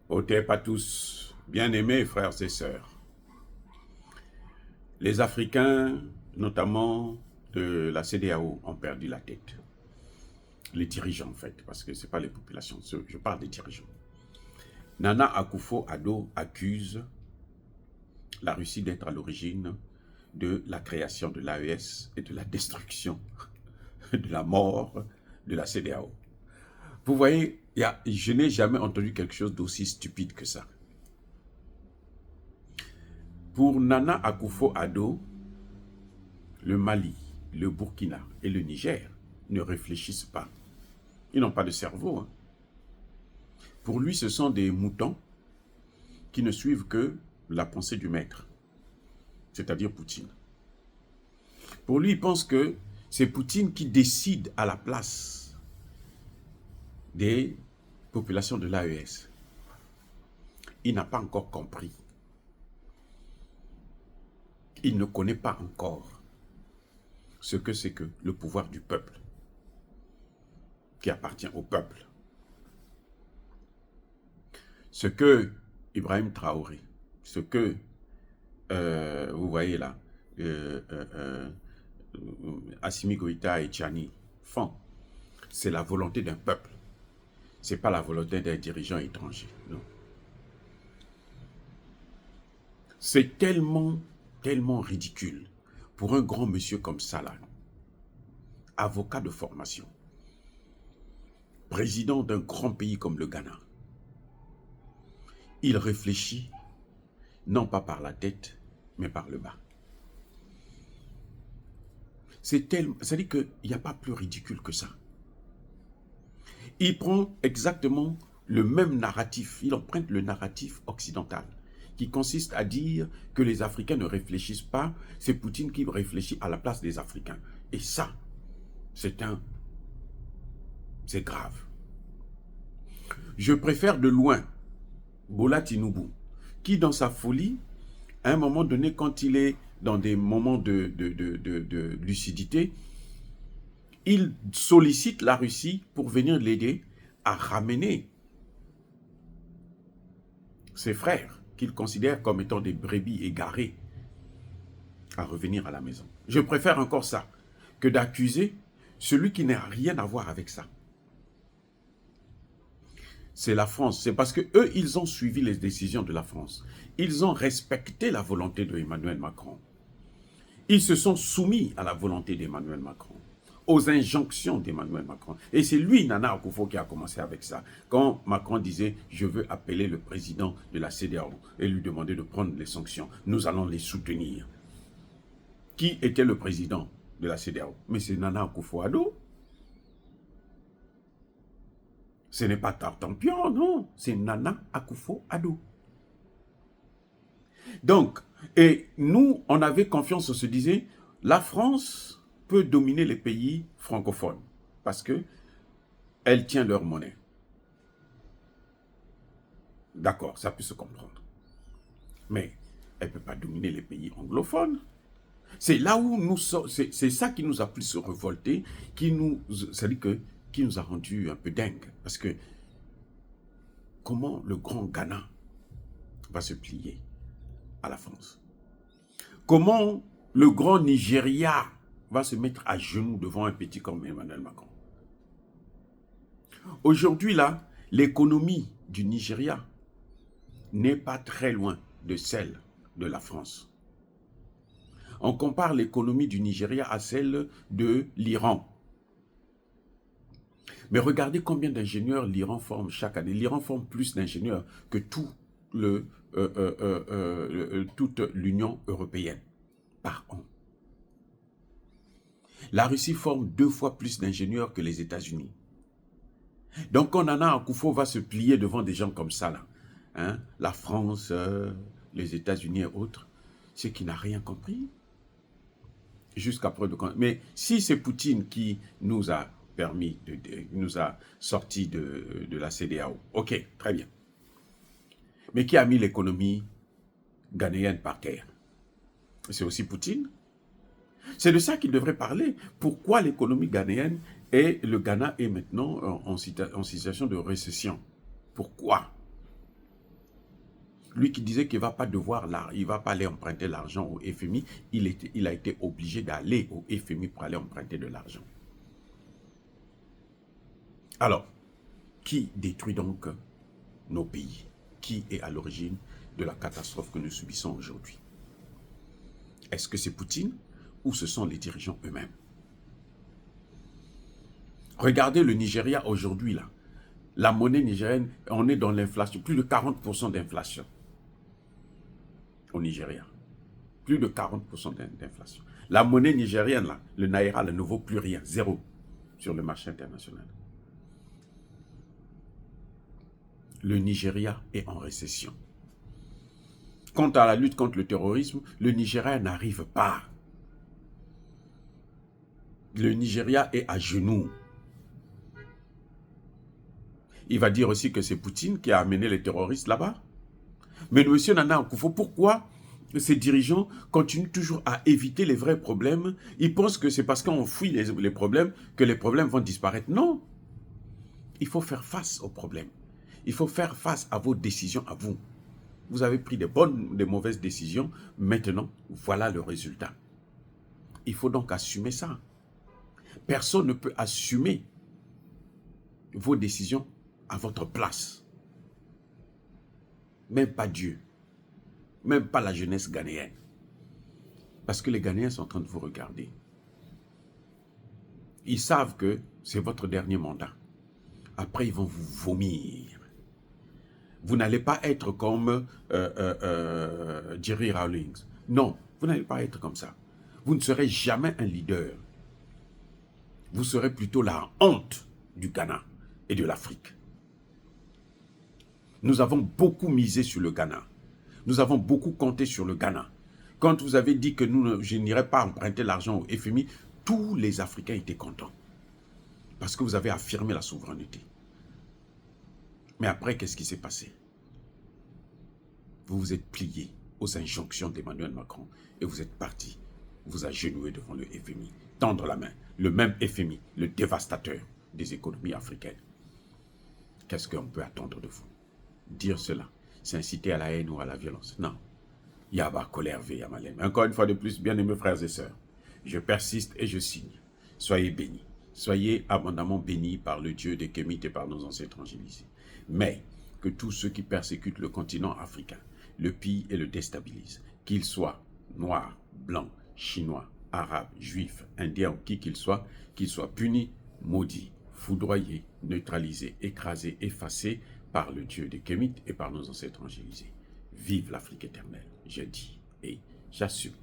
Otep à tous, bien-aimés frères et sœurs. Les Africains, notamment de la CEDEAO, ont perdu la tête. Les dirigeants, en fait, parce que ce n'est pas les populations, je parle des dirigeants. Nana Akufo-Addo accuse la Russie d'être à l'origine de la création de l'AES et de la destruction, de la mort de la CEDEAO. Vous voyez, je n'ai jamais entendu quelque chose d'aussi stupide que ça. Pour Nana Akufo-Addo, le Mali, le Burkina et le Niger ne réfléchissent pas. Ils n'ont pas de cerveau. Hein. Pour lui, ce sont des moutons qui ne suivent que la pensée du maître, c'est-à-dire Poutine. Pour lui, il pense que c'est Poutine qui décide à la place des populations de l'AES. Il n'a pas encore compris. Il ne connaît pas encore ce que c'est que le pouvoir du peuple, qui appartient au peuple. Ce que Ibrahim Traoré, ce que vous voyez là, Assimi Goïta et Tchani font, c'est la volonté d'un peuple. Ce n'est pas la volonté d'un dirigeant étranger. Non. C'est tellement ridicule pour un grand monsieur comme ça, là, avocat de formation, président d'un grand pays comme le Ghana. Il réfléchit non pas par la tête, mais par le bas. C'est-à-dire qu'il n'y a pas plus ridicule que ça. Il prend exactement le même narratif, il emprunte le narratif occidental, qui consiste à dire que les Africains ne réfléchissent pas, c'est Poutine qui réfléchit à la place des Africains. Et ça, c'est grave. Je préfère de loin Bola Tinubu, qui dans sa folie, à un moment donné, quand il est dans des moments de lucidité, il sollicite la Russie pour venir l'aider à ramener ses frères, qu'il considère comme étant des brebis égarées, à revenir à la maison. Je préfère encore ça, que d'accuser celui qui n'a rien à voir avec ça. C'est la France. C'est parce que eux, ils ont suivi les décisions de la France. Ils ont respecté la volonté d'Emmanuel Macron. Ils se sont soumis à la volonté d'Emmanuel Macron, aux injonctions d'Emmanuel Macron. Et c'est lui, Nana Akufo, qui a commencé avec ça. Quand Macron disait « je veux appeler le président de la CEDEAO et lui demander de prendre les sanctions, nous allons les soutenir ». Qui était le président de la CEDEAO? Mais c'est Nana Akufo-Addo. Ce n'est pas Tartampion, non, c'est Nana Akufo-Addo. Donc, et nous, on avait confiance, on se disait, la France peut dominer les pays francophones parce qu'elle tient leur monnaie. D'accord, ça peut se comprendre. Mais elle ne peut pas dominer les pays anglophones. C'est là où nous sommes, c'est ça qui nous a plus révoltés, qui nous a rendu un peu dingue. Parce que comment le grand Ghana va se plier à la France? Comment le grand Nigeria va se mettre à genoux devant un petit comme Emmanuel Macron? Aujourd'hui, là, l'économie du Nigeria n'est pas très loin de celle de la France. On compare l'économie du Nigeria à celle de l'Iran. Mais regardez combien d'ingénieurs l'Iran forme chaque année. L'Iran forme plus d'ingénieurs que toute l'Union européenne par an. La Russie forme 2 fois plus d'ingénieurs que les États-Unis. Donc quand Nana Akufo va se plier devant des gens comme ça, là, hein, la France, les États-Unis et autres, c'est qu'il n'a rien compris. Jusqu'à preuve de compte. Mais si c'est Poutine qui nous a permis, nous a sortis de la CEDEAO, ok, très bien. Mais qui a mis l'économie ghanéenne par terre? C'est aussi Poutine. C'est de ça qu'il devrait parler. Pourquoi l'économie ghanéenne et le Ghana est maintenant en situation de récession? Pourquoi? Lui qui disait qu'il ne va pas devoir, il va pas aller emprunter l'argent au FMI, il a été obligé d'aller au FMI pour aller emprunter de l'argent. Alors, qui détruit donc nos pays? Qui est à l'origine de la catastrophe que nous subissons aujourd'hui? Est-ce que c'est Poutine ou ce sont les dirigeants eux-mêmes? Regardez le Nigeria aujourd'hui, là. La monnaie nigérienne, on est dans l'inflation, plus de 40% d'inflation au Nigeria. Plus de 40% d'inflation. La monnaie nigérienne, là, le naira, ne vaut plus rien, zéro, sur le marché international. Le Nigeria est en récession. Quant à la lutte contre le terrorisme, le Nigeria n'arrive pas. Le Nigeria est à genoux. Il va dire aussi que c'est Poutine qui a amené les terroristes là-bas. Mais M. Nana Akufo, pourquoi ces dirigeants continuent toujours à éviter les vrais problèmes? Ils pensent que c'est parce qu'on fuit les problèmes que les problèmes vont disparaître. Non. Il faut faire face aux problèmes. Il faut faire face à vos décisions à vous. Vous avez pris des bonnes, des mauvaises décisions. Maintenant, voilà le résultat. Il faut donc assumer ça. Personne ne peut assumer vos décisions à votre place. Même pas Dieu. Même pas la jeunesse ghanéenne. Parce que les Ghanéens sont en train de vous regarder. Ils savent que c'est votre dernier mandat. Après, ils vont vous vomir. Vous n'allez pas être comme Jerry Rawlings. Non, vous n'allez pas être comme ça. Vous ne serez jamais un leader. Vous serez plutôt la honte du Ghana et de l'Afrique. Nous avons beaucoup misé sur le Ghana. Nous avons beaucoup compté sur le Ghana. Quand vous avez dit que je n'irai pas emprunter l'argent au FMI, tous les Africains étaient contents. Parce que vous avez affirmé la souveraineté. Mais après, qu'est-ce qui s'est passé? Vous vous êtes plié aux injonctions d'Emmanuel Macron et vous êtes parti vous agenouiller devant le FMI, tendre la main. Le même FMI, le dévastateur des économies africaines. Qu'est-ce qu'on peut attendre de vous? Dire cela, c'est inciter à la haine ou à la violence. Non. Yaba, colère, Yamalem. Encore une fois de plus, bien-aimés frères et sœurs, je persiste et je signe. Soyez bénis. Soyez abondamment bénis par le Dieu des Kémites et par nos ancêtres angélisés. Mais que tous ceux qui persécutent le continent africain, le pillent et le déstabilisent, qu'ils soient noirs, blancs, chinois, arabes, juifs, indiens ou qui qu'ils soient punis, maudits, foudroyés, neutralisés, écrasés, effacés par le Dieu des Kémites et par nos ancêtres angélisés. Vive l'Afrique éternelle, je dis et j'assume.